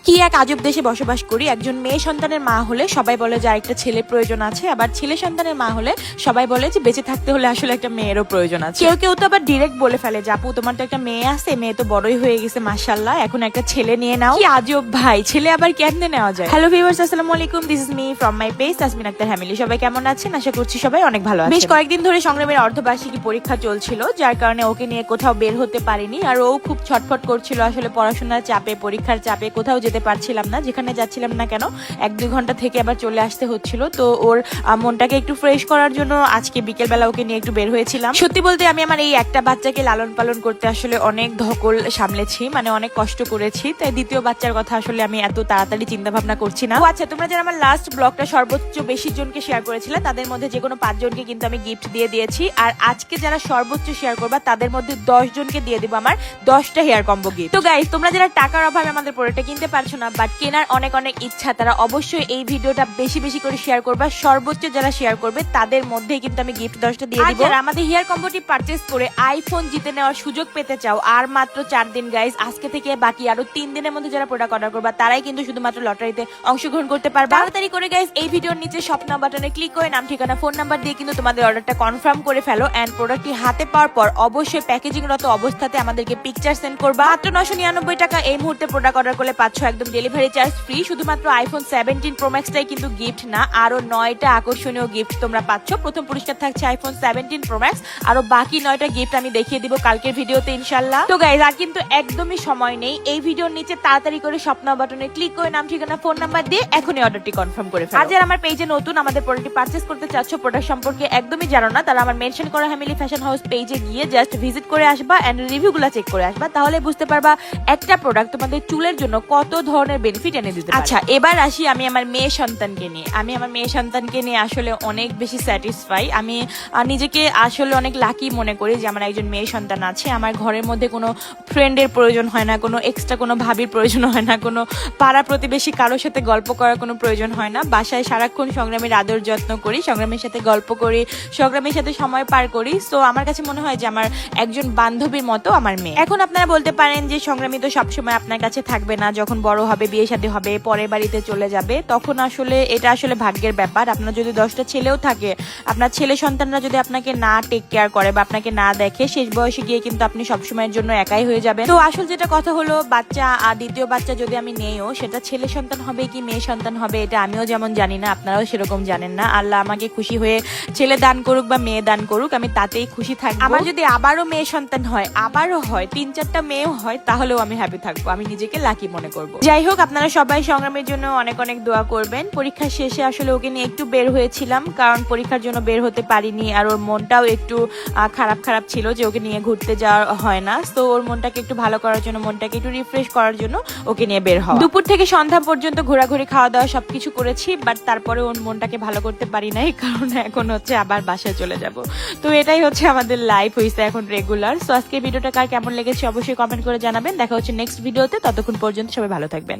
কি এক আজব দেশে বসবাস করি। একজন মেয়ে সন্তানের মা হলে সবাই বলে যে আরেকটা ছেলে প্রয়োজন আছে, আবার ছেলে সন্তানের মা হলে সবাই বলে যে বেঁচে থাকতে হলে আসলে একটা মেয়েরও প্রয়োজন আছে। কেউ কেউ তো আবার ডিরেক্ট বলে ফেলে যে আপু তোমার তো একটা মেয়ে আছে, মেয়ে তো বড়ই হয়ে গেছে মাশাআল্লাহ, এখন একটা ছেলে নিয়ে নাও। কি আজব ভাই, ছেলে আবার কেমনে নেওয়া যায়? হ্যালো ভিউয়ার্স, আসসালামু আলাইকুম, this is me from my page Tasmin Akter family. সবাই কেমন আছেন? আশা করছি সবাই অনেক ভালো আছেন। বেশ কয়েকদিন ধরে সংগ্রামের অর্ধবার্ষিকী পরীক্ষা চলছিল, যার কারণে ওকে নিয়ে কোথাও বের হতে পারিনি, আর ও খুব ছটফট করছিল আসলে পড়াশোনার চাপে, পরীক্ষার চাপে কোথাও যেতে পারছিলাম না। যেখানে যাচ্ছিলাম না কেন 1-2 ঘন্টা থেকে আবার চলে আসতে হচ্ছিল। তো ওর মনটাকে একটু ফ্রেশ করার জন্য আজকে বিকেলবেলা ওকে নিয়ে একটু বের হয়েছিলাম। সত্যি বলতে আমি আমার এই একটা বাচ্চাকে লালন পালন করতে আসলে অনেক ধকল সামলেছি, মানে অনেক কষ্ট করেছি। তাই দ্বিতীয় বাচ্চার কথা আসলে আমি এত তাড়াতাড়ি চিন্তা ভাবনা করছি না। আচ্ছা, তোমরা যারা আমার লাস্ট ব্লগটা সর্বোচ্চ বেশি জনকে শেয়ার করেছিলে তাদের মধ্যে যে কোনো 5 জনকে কিন্তু আমি গিফট দিয়ে দিয়েছি, আর আজকে যারা সর্বোচ্চ শেয়ার করবা তাদের মধ্যে 10 জনকে দিয়ে দিব আমার 10টা হেয়ার কম্বো গিফট। তো গাইস, তোমরা যারা টাকার অভাবে আমাদের প্রোডাক্টটা কিনতে পারছো না বাট কেনার অনেক অনেক ইচ্ছা, তারা অবশ্যই এই ভিডিওটা বেশি বেশি করে শেয়ার করবা। সর্বোচ্চ যারা শেয়ার করবে তাদের মধ্যেই কিন্তু আমি গিফট 10টা দিয়ে দিব। আর আমাদের হেয়ার কম্বোটি পারচেজ করে আইফোন জিতে নেওয়ার সুযোগ পেতে চাও, আর মাত্র 4 দিন গাইস, আজকে থেকে বাকি আরো 3 দিনের মধ্যে যারা প্রোডাক্ট অর্ডার করবা তারাই কিন্তু শুধুমাত্র লটারিতে অংশগ্রহণ করতে পারবা। তাড়াতাড়ি করে গাইস এই ভিডিওর নিচে শপ নাও বাটনে ক্লিক করে নাম, ঠিকানা, ফোন নাম্বার দিয়ে কিন্তু তোমাদের অর্ডারটা কনফার্ম করে ফেলো। এন্ড প্রোডাক্টটি হাতে পাওয়ার পর অবশ্যই প্যাকেজিংরত অবস্থাতে আমাদেরকে পিকচার সেন্ড করবা। মাত্র 999 টাকা এই মুহূর্তে প্রোডাক্ট অর্ডার করলে পাচ্ছ একদম ডেলিভারি চার্জ ফ্রি। শুধুমাত্র আইফোন 17 প্রো ম্যাক্সটাই কিন্তু গিফট না, আরো 9টা আকর্ষণীয় গিফট তোমরা পাচ্ছ। প্রথম পুরস্কার থাকছে আইফোন 17 প্রো ম্যাক্স, আরো বাকি 9টা গিফট আমি দেখিয়ে দিব কালকের ভিডিওতে ইনশাআল্লাহ। তো গাইস, আর কিন্তু একদমই সময় নেই, এই ভিডিওর নিচে তাড়াতাড়ি করে শপ নাও বাটনে ক্লিক করে নাম, ঠিকানা, ফোন নাম্বার দিয়ে এখনই অর্ডারটি কনফার্ম করে ফেলো। আর যারা আমার পেজে নতুন, আমাদের প্রোডাক্টটি পারচেজ করতে চাচ্ছ, প্রোডাক্ট সম্পর্কে একদমই জানো না, তারা আমার মেনশন করা ফ্যামিলি ফ্যাশন হাউস পেজে গিয়ে জাস্ট ভিজিট করে আসবা এন্ড রিভিউগুলো চেক করে আসবা, তাহলে বুঝতে পারবা একটা প্রোডাক্ট তোমাদের চুলের জন্য কত ধরনের বেনিফিট এনে দিতে পারে। আচ্ছা, এবার আসি আমি আমার মেয়ে সন্তানকে নিয়ে। আমি আমার মেয়ে সন্তানকে নিয়ে আসলে অনেক বেশি স্যাটিসফাই। আমি নিজেকে আসলে অনেক লাকি মনে করি যে আমার একজন মেয়ে সন্তান আছে। আমার ঘরের মধ্যে কোনো ফ্রেন্ডের প্রয়োজন হয় না, কোনো এক্সট্রা কোনো ভাবির প্রয়োজন হয় না, কোনো পাড়া প্রতিবেশী কারোর সাথে গল্প করার কোনো প্রয়োজন হয় না। বাসায় সারাক্ষণ সংগ্রামের আদর যত্ন করি, সংগ্রামের সাথে গল্প করি, সংগ্রামের সাথে সময় পার করি। সো আমার কাছে মনে হয় যে আমার একজন বান্ধবীর মতো আমার মেয়ে। এখন আপনারা বলতে পারেন যে সংগ্রামী তো সবসময় আপনার কাছে থাকবে না, যখন বড় হবে, বিয়ে শাদী হবে, পরের বাড়িতে চলে যাবে, তখন আসলে এটা আসলে ভাগ্যের ব্যাপার। আপনার যদি 10টা ছেলেও থাকে, আপনার ছেলে সন্তানরা যদি আপনাকে না টেক কেয়ার করে বা আপনাকে না দেখে, শেষ বয়সে গিয়ে কিন্তু আপনি সবসময়ের জন্য একাই হয়ে যাবেন। তো আসল যেটা কথা হলো, বাচ্চা দ্বিতীয় বাচ্চা যদি আমি নেইও, সেটা ছেলে সন্তান হবে কি মেয়ে সন্তান হবে এটা আমিও যেমন জানি না, আপনারাও সেরকম জানেন না। আল্লাহ আমাকে খুশি হয়ে ছেলে দান করুক বা মেয়ে দান করুক, আমি তাতেই খুশি থাকবো। আমার যদি আবারও মেয়ে সন্তান হয়, আবারও হয়, 3-4টা মেয়েও হয়, তাহলেও আমি হ্যাপি থাকবো, আমি নিজেকে লাকি মনে করবো। যাই হোক, আপনারা সবাই সংগ্রামের জন্য অনেক অনেক দোয়া করবেন। পরীক্ষা শেষে আসলে ওকে নিয়ে একটু বের হয়েছিলাম, কারণ পরীক্ষার জন্য বের হতে পারিনি, আর ওর মনটাও একটু খারাপ খারাপ ছিল যে ওকে নিয়ে ঘুরতে যাওয়া হয় না। তো ওর মনটাকে একটু ভালো করার জন্য, মনটাকে একটু রিফ্রেশ করার জন্য ওকে নিয়ে বের হওয়া। দুপুর থেকে সন্ধ্যা পর্যন্ত ঘোরাঘুরি, খাওয়া দাওয়া সবকিছু করেছি, বাট তারপরে ওর মনটাকে ভালো করতে পারি নাই, কারণ এখন হচ্ছে আবার বাসায় চলে যাব। তো এটাই হচ্ছে আমাদের লাইফ হয়েছে এখন রেগুলার। সো আজকে ভিডিওটা কার কেমন লেগেছে অবশ্যই কমেন্ট করে জানাবেন। দেখা হচ্ছে নেক্সট ভিডিওতে, ততক্ষণ পর্যন্ত সবাই ভালো থাকবেন।